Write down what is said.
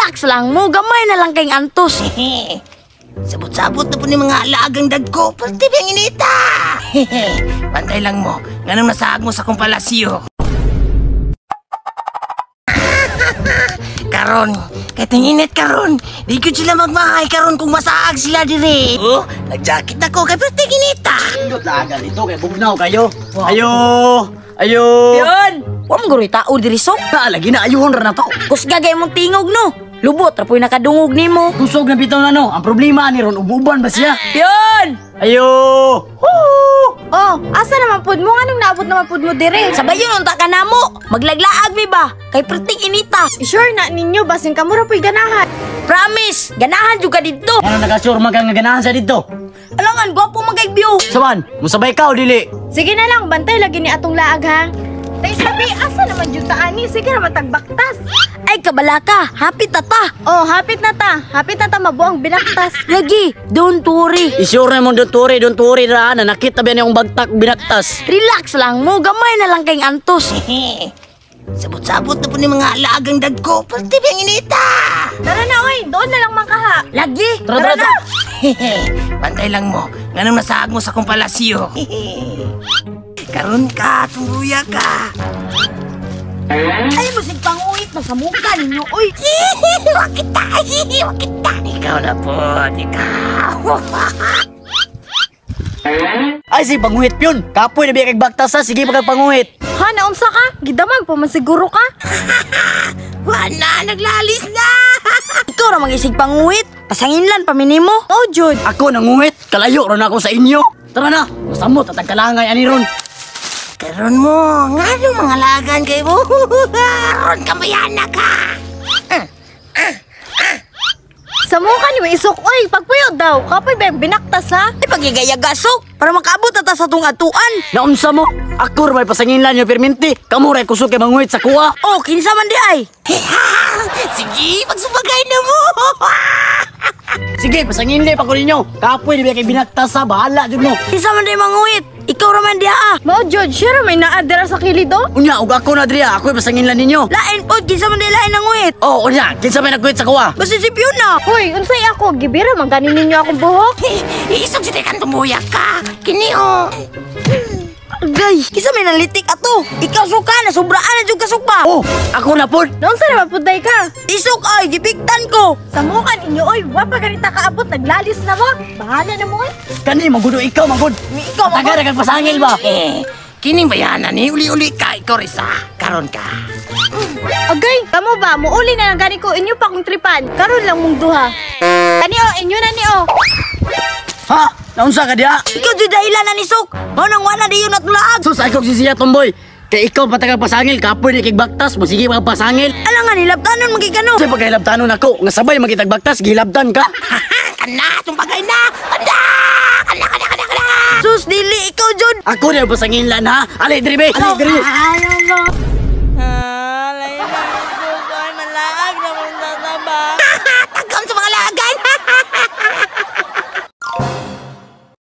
Relax lang mo, gamay na lang kayong antos. Sabot-sabot na po ni mga alagang dagko. Pwede bang inita? Pantay lang mo. Ganun nasaag mo sa kong palasyo. Karon, kahit ang init karon, di ko sila magmahay karon kung masaag sila dire. Oh, nag-jacket ako kay pwede ginita. Indot lagan ito kay bugnaw kayo. Ayo. Ayo. Yun! Huwag mong guri tao diri sok. Lagi na ayuhon ra na to. Kusgagay mong tingog no. Lubot, rapoy nakadungog ni mo. Kusog na bitaw na no. Ang problema ni ron ububan ba siya? Yun! Ayo. Oh, asa naman pud mo? Anong naabot naman pud mo dire? Sabay yun, unta ka na mo. Maglaglaag mi ba? Kay perting inita. Sure na ninyo, basin ka mo ra po'y ganahan. Promise, ganahan juga dito. Ano nakasure magang ganahan sa dito? Alangan, gwapo magay-view. Saban, musabay ka o dili? Sige na lang, bantay lagi ni atong laag ha. Tay sabi, asa naman yung taani? Sige na matagbaktas. Ay, kabalaka, hapit na ta. Oh, hapit na ta. Hapit na ta mabuang binaktas. Lagi, don't worry. Isure na mo don't worry ra na nakita ba niyong bagtak binaktas. Relax lang mo, gamay na lang kayong antos. Sabot-sabot na po ni mga alagang dagko. Pwede bang inita? Tara na oy, doon na lang mangkaha. Lagi, Tara. Pantay lang mo. Ganun nasaag mo sa kong palasyo. Karon ka, tumuya ka. Ay, musig panguit na sa mukha ninyo. Uy, Wag kita. Ikaw na po, ikaw. Ay si panguhit yun. Kapoy na biya kay bagtas ha. Sige panguhit. Ha, naunsa ka? Gidamag pa man siguro ka. Wala, naglalis na. ikaw na mag-isig panguit. Pasanginlan paminimo. Oh, Jud. Ako nanguhit. Kalayo ron ako sa inyo. Tara na. Masamot at ang kalangay ani ron. Karon mo, nga nung mga lagan kay mo. Karon kamayana ka. Sa mukha ni mo isok, oy, pagpuyod daw. Kapoy ba binaktas ha? Ay, pagigayagasok. Para makabot ata sa tong atuan. Naunsa mo? Ako may pasanginlan yung perminti. Kamu ray kusog kay manguhit sa kuha. Oh, kinsa man di ay. Sige, magsubagay na mo. Sige, pasanginli pa ko ninyo. Kapoy na biya kay binaktas ha. Bahala dyan mo. Kinsa man di manguit. Ikaw raman di ah. Mao, Jud, sure may naadira sa kilid do? Unya, ug ako na diriya. Ako pasanginlan ninyo. Lain po, kinsa man di lain nanguit. Oh, unya. Kinsa may nagkuhit sa kuha? Basta si Fiona. Hoy, unsay ako? Gibira man ganin ninyo akong buhok? Isog si Tekan tumuya ka. Kini o. Agay, kinsa may nalitik ato. Ikaw suka na, sobraan na jud kasukba. Oh, ako na po. Naunsa naman puday ka? Isok ay, gipiktan ko. Sa mukha ninyo, oy, wa pa ganita kaabot, naglalis na mo. Bahala na mo, oy. Kani, magudo ikaw, magud. Ikaw, Taga na kang pasangil ba? Kining bayanan ni uli-uli ka. Ikaw risa. Karon ka. Agay, kamo ba? Muuli na lang gani ko inyo pa kong tripan. Karon lang mong duha. Kani o, inyo na ni o. Ha? Naunsa ka diya? Ikaw jud dahilan na ni Sok. Mao nang wala di yun natulaag. Sus, ay kong sisiya, tomboy. Kay ikaw patagal pasangil, kapoy ni kay bagtas, masige mga pasangil. Alangan nilabtanon magikano. Kasi pagkahilabtanon ako, nga sabay magkitagbagtas, gihilabtan ka. Kana, tumbagay na. Kana. Sus, dili ikaw jud. Ako na yung pasangilan ha. Ali, dribe. Ali, dribe. Ano ba?